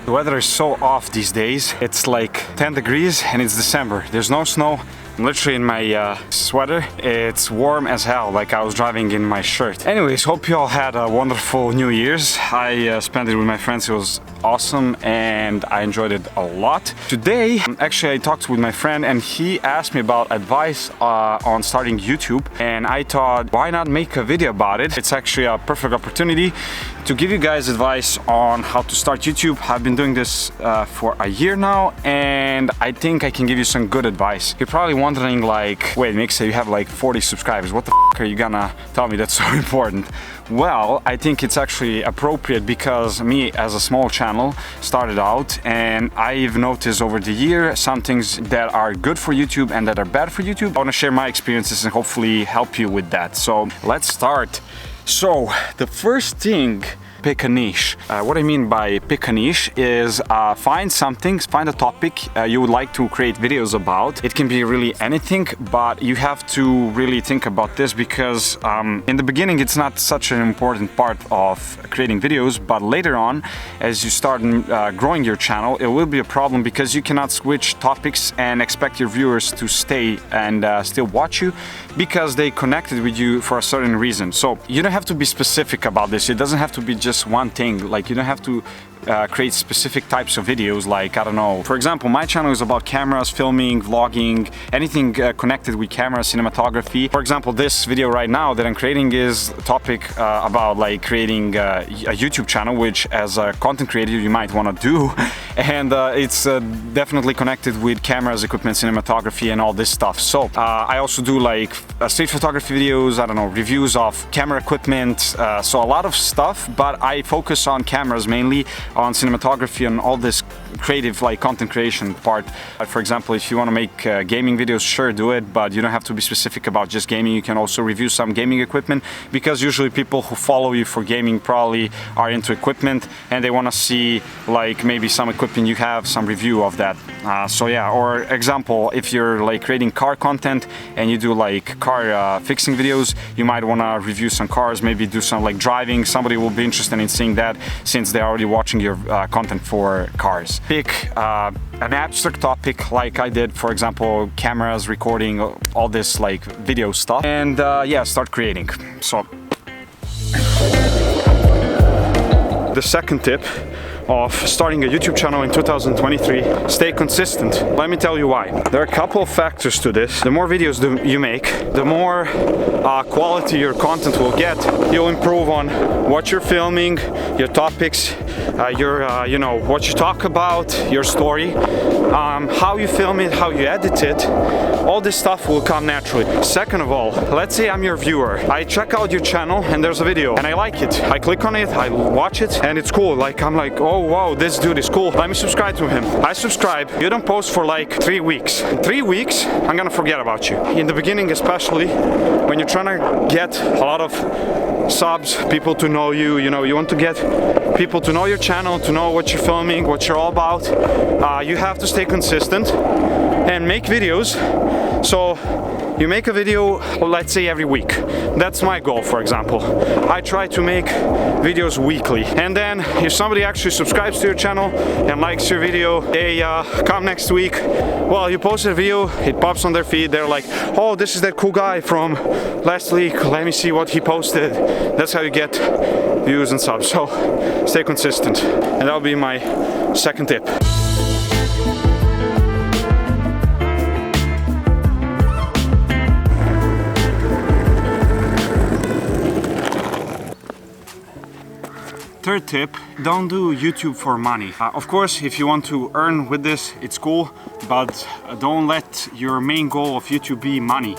The weather is so off these days. It's like 10 degrees and it's December. There's no snow. I'm literally in my sweater. It's warm as hell, like I was driving in my shirt. Anyways, hope you all had a wonderful New Year's. I spent it with my friends. It was awesome and I enjoyed it a lot. Today, actually, I talked with my friend and he asked me about advice on starting YouTube. And I thought, why not make a video about it? It's actually a perfect opportunity to give you guys advice on how to start YouTube. I've been doing this for a year now and I think I can give you some good advice. You're probably wondering like, wait, Mixa, you have like 40 subscribers. What the f are you gonna tell me that's so important? Well, I think it's actually appropriate because me as a small channel started out and I've noticed over the year some things that are good for YouTube and that are bad for YouTube. I want to share my experiences and hopefully help you with that. So let's start. So the first thing, pick a niche. What I mean by pick a niche is find a topic you would like to create videos about. It can be really anything, but you have to really think about this because in the beginning it's not such an important part of creating videos, but later on as you start growing your channel, it will be a problem because you cannot switch topics and expect your viewers to stay and still watch you because they connected with you for a certain reason. So you don't have to be specific about this. It doesn't have to be just one thing. Like you don't have to create specific types of videos, like, I don't know, for example, my channel is about cameras, filming, vlogging, anything connected with camera, cinematography. For example, this video right now that I'm creating is a topic about like creating a YouTube channel, which as a content creator you might want to do, and it's definitely connected with cameras, equipment, cinematography and all this stuff. So I also do like street photography videos, I don't know, reviews of camera equipment, so a lot of stuff, but I focus on cameras mainly, on cinematography and all this creative like content creation part. For example, if you want to make gaming videos, sure, do it, but you don't have to be specific about just gaming. You can also review some gaming equipment because usually people who follow you for gaming probably are into equipment and they want to see like maybe some equipment you have, some review of that. So yeah, or example, if you're like creating car content and you do like car fixing videos, you might want to review some cars, maybe do some like driving. Somebody will be interested in seeing that since they're already watching your content for cars. Pick an abstract topic like I did, for example, cameras, recording, all this like video stuff, and yeah, start creating. So the second tip of starting a YouTube channel in 2023, stay consistent. Let me tell you why. There are a couple of factors to this. The more videos you make, the more quality your content will get. You'll improve on what you're filming, your topics, you know, what you talk about, your story, how you film it, how you edit it. All this stuff will come naturally. Second of all, let's say I'm your viewer. I check out your channel and there's a video and I like it. I click on it, I watch it and it's cool. Like I'm like, oh wow, this dude is cool. Let me subscribe to him. I subscribe. You don't post for like 3 weeks. 3 weeks, I'm gonna forget about you. In the beginning, especially when you're trying to get a lot of subs, people to know you, you know, you want to get people to know your channel, to know what you're filming, what you're all about. You have to stay consistent and make videos. So you make a video, let's say every week. That's my goal, for example. I try to make videos weekly. And then if somebody actually subscribes to your channel and likes your video, they come next week. Well, you post a video, it pops on their feed. They're like, oh, this is that cool guy from last week. Let me see what he posted. That's how you get views and subs. So stay consistent. And that'll be my second tip. Third tip, don't do YouTube for money. Of course, if you want to earn with this, it's cool, but don't let your main goal of YouTube be money.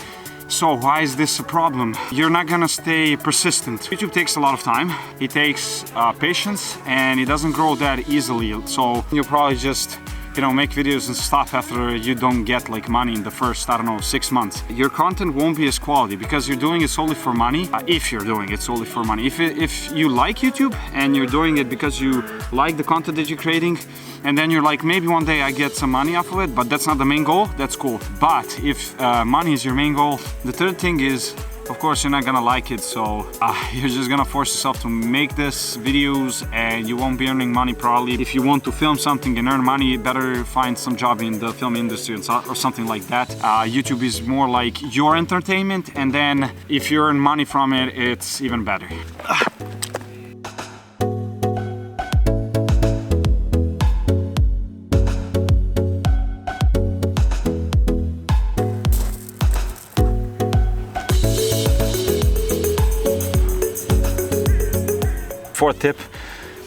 So why is this a problem? You're not gonna stay persistent. YouTube takes a lot of time. It takes patience and it doesn't grow that easily. So you'll probably just, you know, make videos and stuff after you don't get like money in the first, I don't know, 6 months. Your content won't be as quality because you're doing it solely for money. If you're doing it solely for money. If you like YouTube and you're doing it because you like the content that you're creating, and then you're like, maybe one day I get some money off of it, but that's not the main goal, that's cool. But if money is your main goal, the third thing is of course you're not gonna like it, so you're just gonna force yourself to make this videos and you won't be earning money probably. If you want to film something and earn money, better find some job in the film industry or something like that. YouTube is more like your entertainment, and then if you earn money from it, it's even better. Fourth tip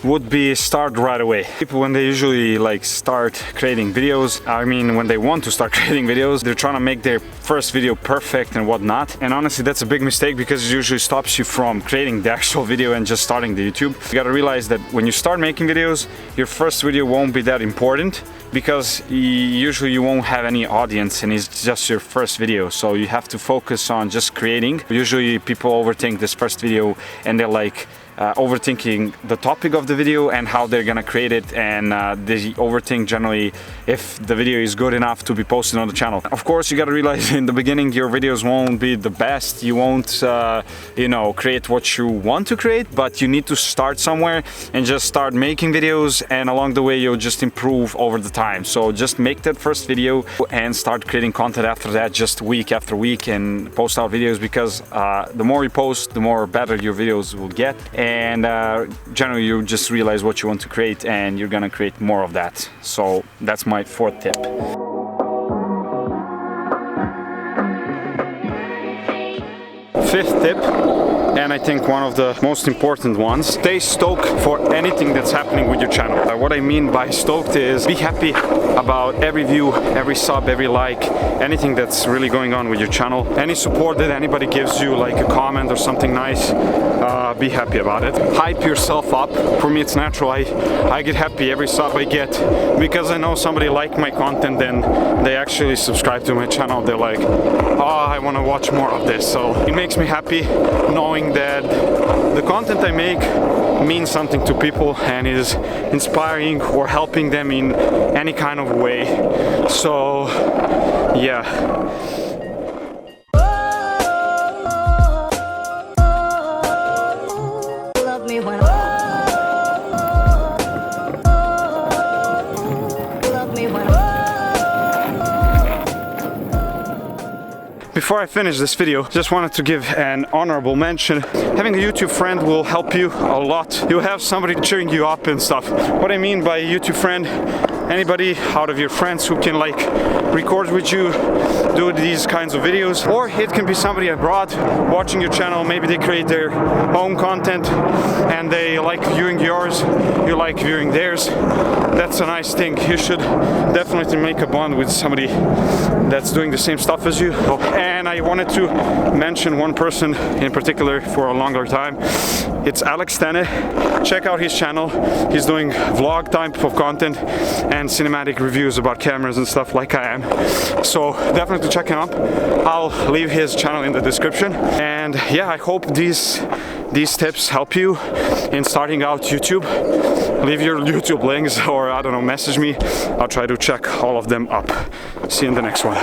would be start right away. People, when they usually like start creating videos, I mean when they want to start creating videos, they're trying to make their first video perfect and whatnot, and honestly that's a big mistake because it usually stops you from creating the actual video and just starting the YouTube. You gotta realize that when you start making videos, your first video won't be that important because usually you won't have any audience and it's just your first video, so you have to focus on just creating. Usually people overthink this first video and they're like overthinking the topic of the video and how they're gonna create it, and they overthink generally if the video is good enough to be posted on the channel. Of course, you gotta realize in the beginning your videos won't be the best, you won't you know, create what you want to create, but you need to start somewhere and just start making videos, and along the way you'll just improve over the time. So just make that first video and start creating content after that, just week after week, and post out videos, because the more you post, the more better your videos will get, and generally you just realize what you want to create and you're gonna create more of that. So that's my fourth tip. Fifth tip, and I think one of the most important ones: stay stoked for anything that's happening with your channel. What I mean by stoked is be happy about every view, every sub, every like, anything that's really going on with your channel. Any support that anybody gives you, like a comment or something nice, be happy about it. Hype yourself up. For me it's natural. I get happy every sub I get because I know somebody liked my content and they actually subscribe to my channel. They're like, oh, I want to watch more of this. So it makes me happy knowing that the content I make means something to people and is inspiring or helping them in any kind of way. So yeah. Before I finish this video, just wanted to give an honorable mention. Having a YouTube friend will help you a lot. You'll have somebody cheering you up and stuff. What I mean by a YouTube friend, anybody out of your friends who can like record with you, do these kinds of videos, or it can be somebody abroad watching your channel. Maybe they create their own content and they like viewing yours, you like viewing theirs. That's a nice thing. You should definitely make a bond with somebody that's doing the same stuff as you. And I wanted to mention one person in particular for a longer time. It's Alex Tene. Check out his channel. He's doing vlog type of content and cinematic reviews about cameras and stuff like I am. So definitely check him out. I'll leave his channel in the description. And yeah, I hope these tips help you in starting out YouTube. Leave your YouTube links, or I don't know, message me. I'll try to check all of them up. See you in the next one.